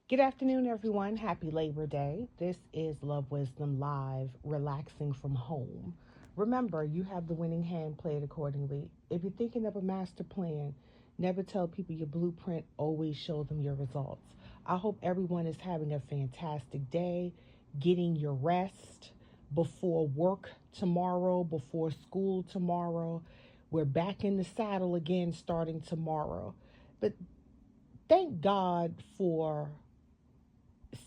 Good afternoon, everyone. Happy Labor Day. This is Love Wisdom Live, relaxing from home. Remember, you have the winning hand, play it accordingly. If you're thinking of a master plan, never tell people your blueprint, always show them your results. I hope everyone is having a fantastic day, getting your rest before work tomorrow, before school tomorrow. We're back in the saddle again starting tomorrow. But thank God for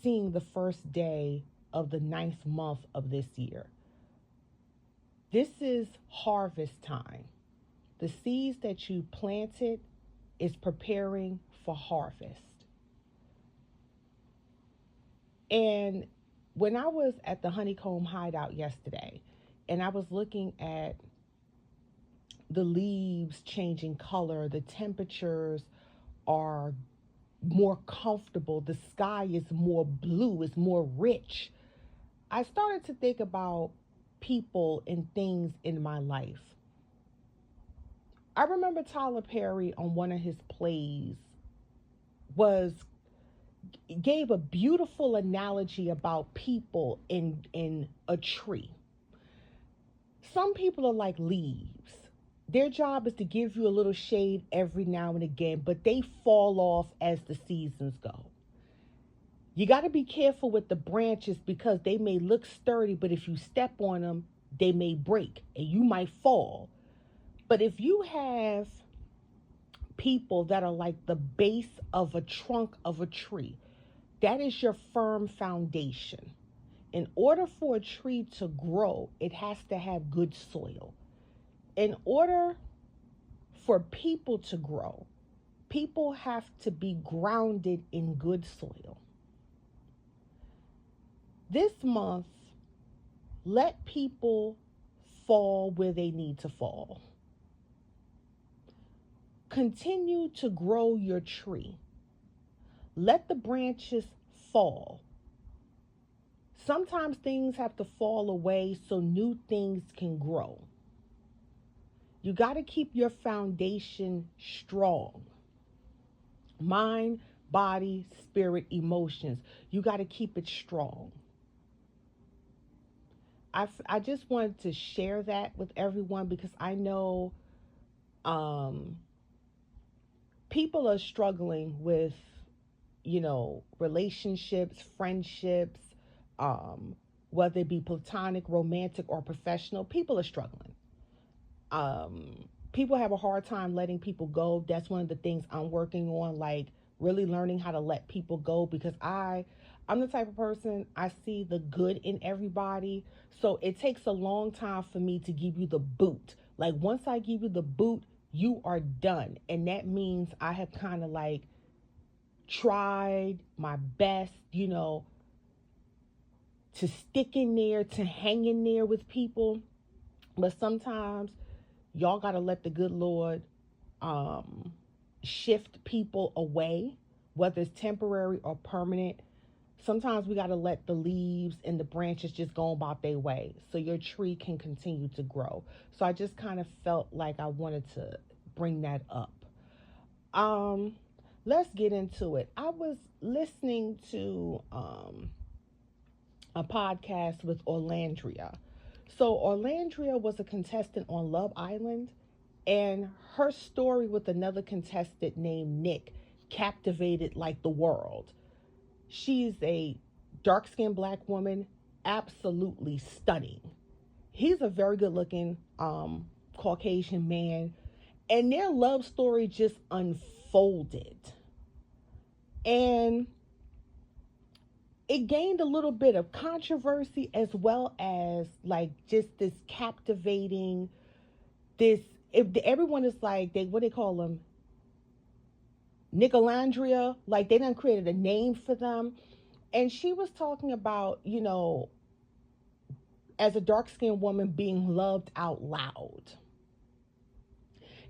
seeing the first day of the ninth month of this year. This is harvest time. The seeds that you planted is preparing for harvest. And when I was at the honeycomb hideout yesterday and I was looking at the leaves changing color, the temperatures are more comfortable, the sky is more blue, it's more rich. I started to think about people and things in my life. I remember Tyler Perry on one of his plays was gave a beautiful analogy about people in a tree. Some people are like leaves. Their job is to give you a little shade every now and again, but they fall off as the seasons go. You got to be careful with the branches because they may look sturdy, but if you step on them, they may break and you might fall. But if you have people that are like the base of a trunk of a tree, that is your firm foundation. In order for a tree to grow, it has to have good soil. In order for people to grow, people have to be grounded in good soil. This month, let people fall where they need to fall. Continue to grow your tree. Let the branches fall. Sometimes things have to fall away so new things can grow. You got to keep your foundation strong. Mind, body, spirit, emotions. You got to keep it strong. I just wanted to share that with everyone because I know um, people are struggling with, relationships, friendships, um, whether it be platonic, romantic, or professional. People are struggling. People have a hard time letting people go. That's one of the things I'm working on, like really learning how to let people go because I'm the type of person I see the good in everybody. So it takes a long time for me to give you the boot. Like once I give you the boot, you are done. And that means I have kind of like tried my best, to stick in there, to hang in there with people. But sometimes y'all got to let the good Lord um, shift people away, whether it's temporary or permanent. Sometimes we got to let the leaves and the branches just go about their way so your tree can continue to grow. So I just kind of felt like I wanted to bring that up. Um, let's get into it. I was listening to a podcast with Orlandria. So Orlandria was a contestant on Love Island, and her story with another contestant named Nick captivated like the world. She's a dark-skinned black woman, absolutely stunning. He's a very good-looking Caucasian man, and their love story just unfolded. And it gained a little bit of controversy as well as like just this captivating this if everyone is like they what they call them Nicolandria, like they done created a name for them. And she was talking about, as a dark skinned woman being loved out loud.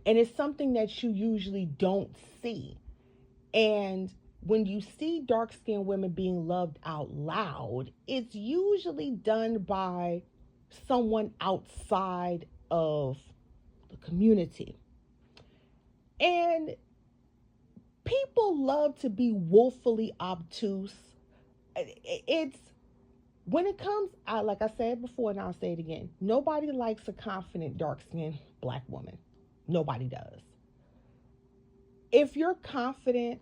And it's something that you usually don't see. And when you see dark skinned women being loved out loud, it's usually done by someone outside of the community. And People love to be woefully obtuse. It's when it comes, like I said before, and I'll say it again, nobody likes a confident, dark skinned black woman. Nobody does. If you're confident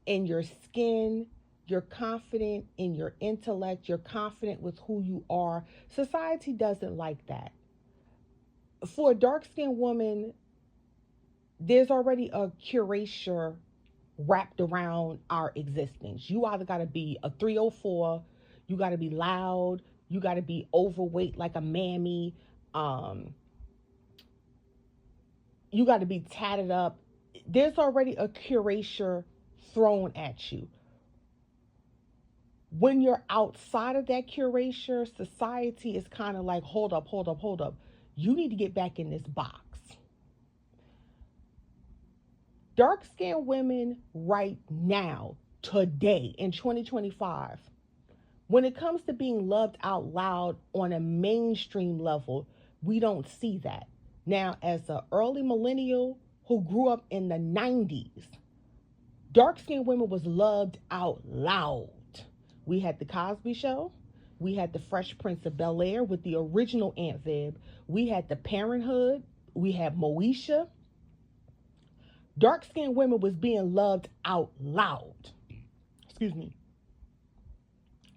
in your skin, you're confident in your intellect, you're confident with who you are, society doesn't like that. For a dark skinned woman, there's already a curation wrapped around our existence. You either got to be a 304, you got to be loud, you got to be overweight like a mammy, um, you got to be tatted up. There's already a curation thrown at you. When you're outside of that curation, society is kind of like, hold up, hold up, hold up. You need to get back in this box. Dark skinned women right now, today in 2025, when it comes to being loved out loud on a mainstream level, we don't see that. Now, as an early millennial who grew up in the 90s, dark skinned women was loved out loud. We had the Cosby Show. We had the Fresh Prince of Bel-Air with the original Aunt Viv. We had the Parenthood. We had Moesha. Dark-skinned women was being loved out loud. Excuse me.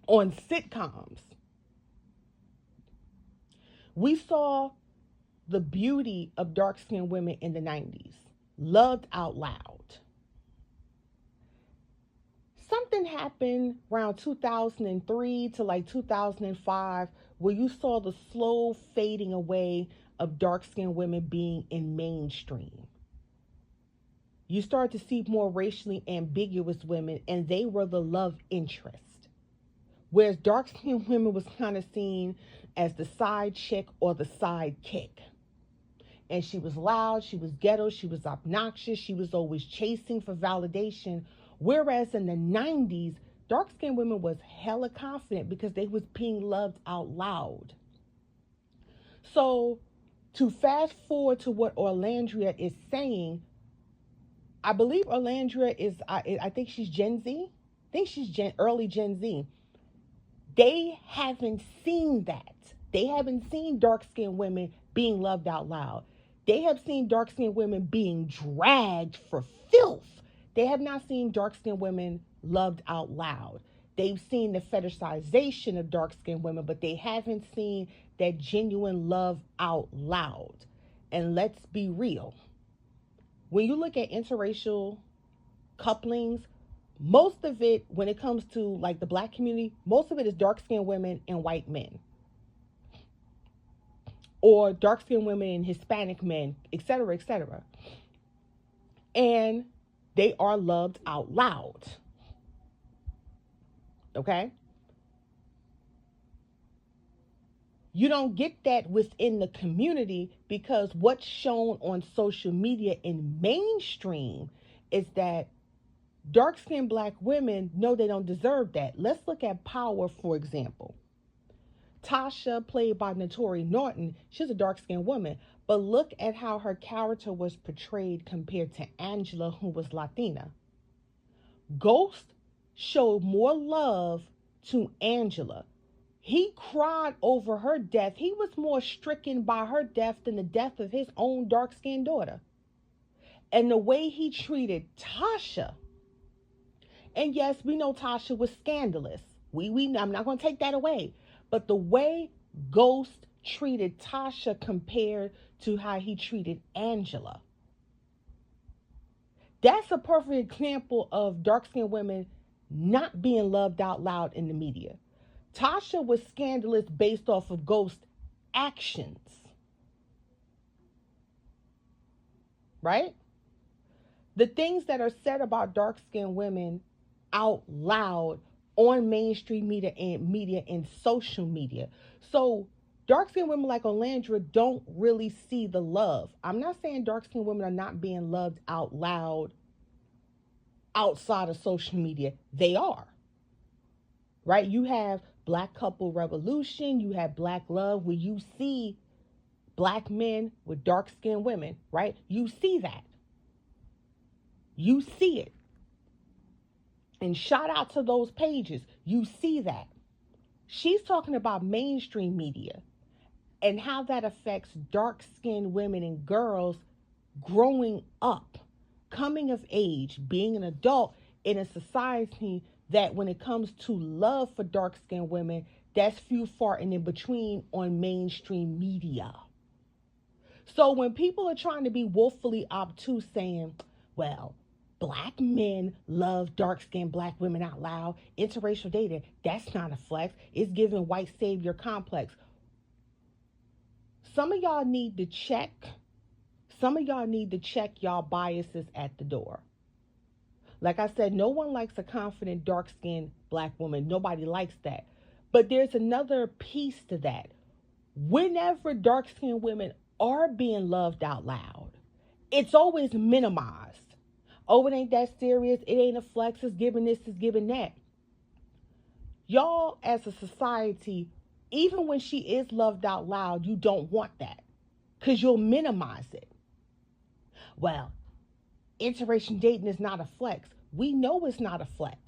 On sitcoms. We saw the beauty of dark-skinned women in the 90s. Loved out loud. Something happened around 2003 to like 2005 where you saw the slow fading away of dark-skinned women being in mainstream. You start to see more racially ambiguous women, and they were the love interest. Whereas dark-skinned women was kind of seen as the side chick or the sidekick. And she was loud, she was ghetto, she was obnoxious, she was always chasing for validation. Whereas in the 90s, dark-skinned women was hella confident because they was being loved out loud. So to fast forward to what Orlandria is saying, I believe Orlandria is, I think she's Gen Z. I think she's early Gen Z. They haven't seen that. They haven't seen dark-skinned women being loved out loud. They have seen dark-skinned women being dragged for filth. They have not seen dark-skinned women loved out loud. They've seen the fetishization of dark-skinned women, but they haven't seen that genuine love out loud. And let's be real. When you look at interracial couplings, most of it, when it comes to like the black community, most of it is dark-skinned women and white men. Or dark-skinned women and Hispanic men, etc., etc. And they are loved out loud. Okay? You don't get that within the community because what's shown on social media in mainstream is that dark-skinned black women know they don't deserve that. Let's look at Power, for example. Tasha, played by Naturi Norton, she's a dark-skinned woman, but look at how her character was portrayed compared to Angela, who was Latina. Ghost showed more love to Angela. He cried over her death. He was more stricken by her death than the death of his own dark-skinned daughter. And the way he treated Tasha, and yes, we know Tasha was scandalous. I'm not going to take that away. But the way Ghost treated Tasha compared to how he treated Angela, that's a perfect example of dark-skinned women not being loved out loud in the media. Tasha was scandalous based off of Ghost's actions. Right? The things that are said about dark-skinned women out loud on mainstream media and social media. So dark-skinned women like Orlandria don't really see the love. I'm not saying dark-skinned women are not being loved out loud outside of social media. They are. Right? You have Black Couple Revolution, you have Black Love, where you see black men with dark-skinned women, right? You see that. You see it. And shout out to those pages. You see that. She's talking about mainstream media and how that affects dark-skinned women and girls growing up, coming of age, being an adult in a society that when it comes to love for dark-skinned women, that's few, far, and in between on mainstream media. So when people are trying to be woefully obtuse saying, well, black men love dark-skinned black women out loud, interracial dating, that's not a flex. It's giving white savior complex. Some of y'all need to check. Some of y'all need to check y'all biases at the door. Like I said, no one likes a confident, dark-skinned black woman. Nobody likes that. But there's another piece to that. Whenever dark-skinned women are being loved out loud, it's always minimized. Oh, it ain't that serious. It ain't a flex. It's giving this, it's giving that. Y'all, as a society, even when she is loved out loud, you don't want that because you'll minimize it. Well, interracial dating is not a flex. We know it's not a flex.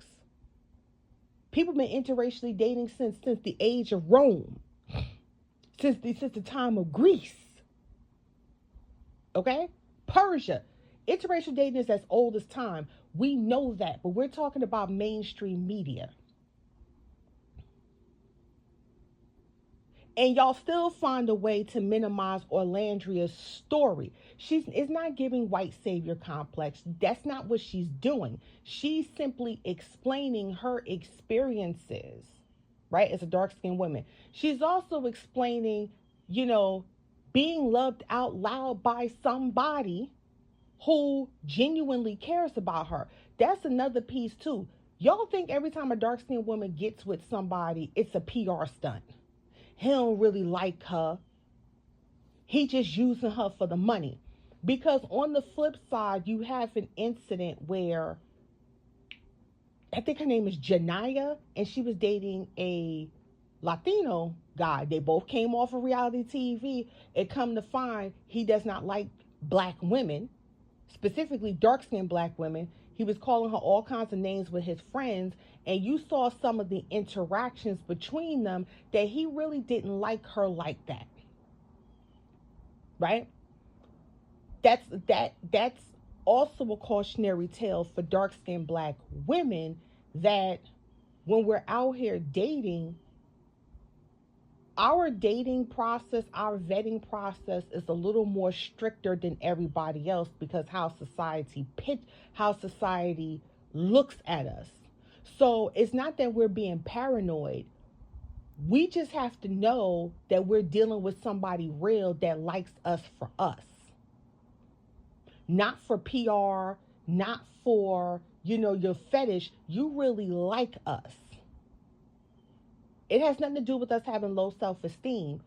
People have been interracially dating since the age of Rome, since the time of Greece. Okay? Persia. Interracial dating is as old as time. We know that, but we're talking about mainstream media. And y'all still find a way to minimize Orlandria's story. It's not giving white savior complex. That's not what she's doing. She's simply explaining her experiences, right, as a dark-skinned woman. She's also explaining, being loved out loud by somebody who genuinely cares about her. That's another piece too. Y'all think every time a dark-skinned woman gets with somebody, it's a PR stunt. He don't really like her. He just using her for the money. Because on the flip side, you have an incident where I think her name is Janaya, and she was dating a Latino guy. They both came off of reality TV and come to find he does not like black women, specifically dark-skinned black women. He was calling her all kinds of names with his friends, and you saw some of the interactions between them that he really didn't like her like that. Right? That's also a cautionary tale for dark-skinned black women, that when we're out here dating, our dating process, our vetting process is a little more stricter than everybody else because how society looks at us. So it's not that we're being paranoid. We just have to know that we're dealing with somebody real that likes us for us. Not for PR, not for, your fetish. You really like us. It has nothing to do with us having low self-esteem.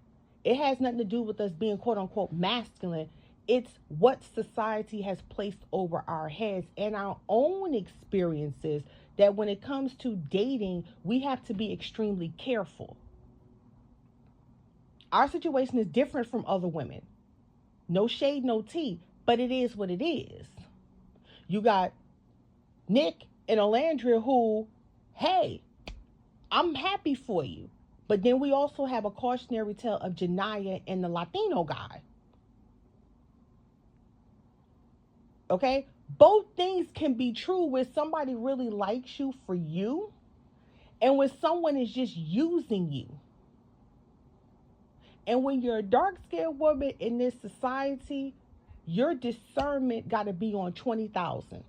It has nothing to do with us being quote unquote masculine. It's what society has placed over our heads and our own experiences that when it comes to dating, we have to be extremely careful. Our situation is different from other women. No shade, no tea, but it is what it is. You got Nick and Olandria who, hey, I'm happy for you. But then we also have a cautionary tale of Janaya and the Latino guy. Okay? Both things can be true where somebody really likes you for you and when someone is just using you. And when you're a dark-skinned woman in this society, your discernment got to be on 20,000.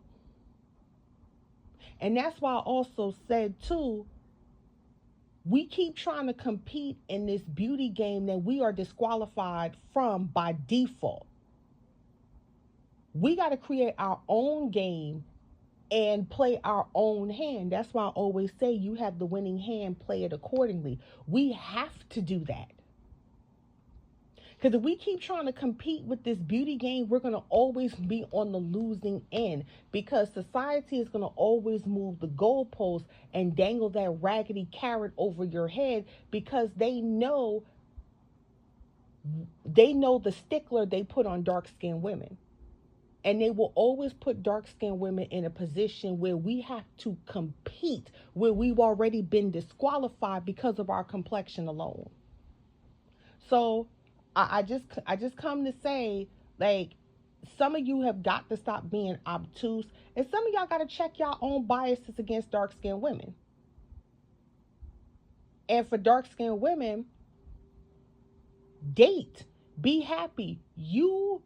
And that's why I also said, too, we keep trying to compete in this beauty game that we are disqualified from by default. We got to create our own game and play our own hand. That's why I always say you have the winning hand, play it accordingly. We have to do that. Because if we keep trying to compete with this beauty game, we're going to always be on the losing end because society is going to always move the goalposts and dangle that raggedy carrot over your head because they know the stickler they put on dark-skinned women. And they will always put dark-skinned women in a position where we have to compete, where we've already been disqualified because of our complexion alone. So I just come to say, like, some of you have got to stop being obtuse, and some of y'all got to check your own biases against dark-skinned women. And for dark-skinned women, date, be happy. You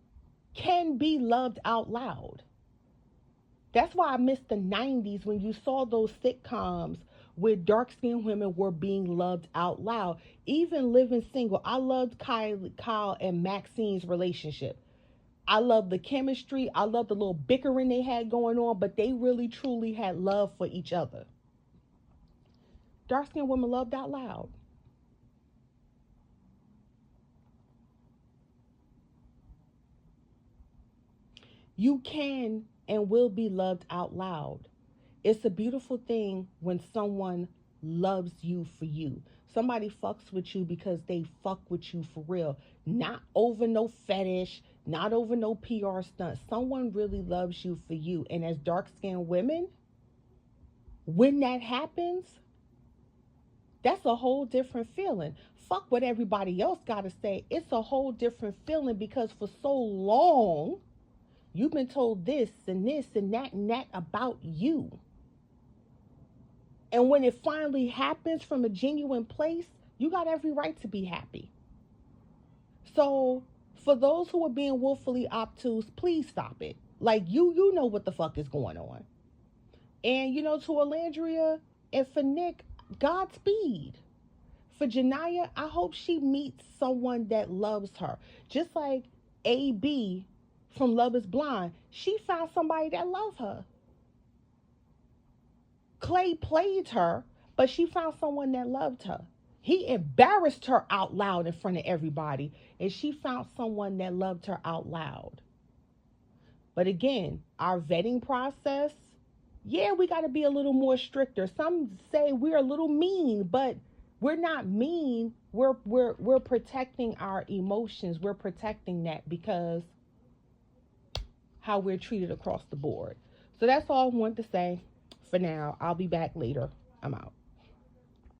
can be loved out loud. That's why I missed the 90s when you saw those sitcoms where dark skinned women were being loved out loud. Even Living Single, I loved Kyle and Maxine's relationship. I loved the chemistry. I loved the little bickering they had going on, but they really truly had love for each other. Dark skinned women loved out loud. You can and will be loved out loud. It's a beautiful thing when someone loves you for you. Somebody fucks with you because they fuck with you for real. Not over no fetish, not over no PR stunt. Someone really loves you for you. And as dark skinned women, when that happens, that's a whole different feeling. Fuck what everybody else got to say. It's a whole different feeling because for so long, you've been told this and this and that about you. And when it finally happens from a genuine place, you got every right to be happy. So for those who are being willfully obtuse, please stop it. Like you know what the fuck is going on. And to Alandria and for Nick, Godspeed. For Janiyah, I hope she meets someone that loves her. Just like AB from Love is Blind, she found somebody that loved her. Clay played her, but she found someone that loved her. He embarrassed her out loud in front of everybody, and she found someone that loved her out loud. But again, our vetting process, yeah, we got to be a little more stricter. Some say we're a little mean, but we're not mean. We're protecting our emotions. We're protecting that because how we're treated across the board. So that's all I want to say for now. I'll be back later. I'm out.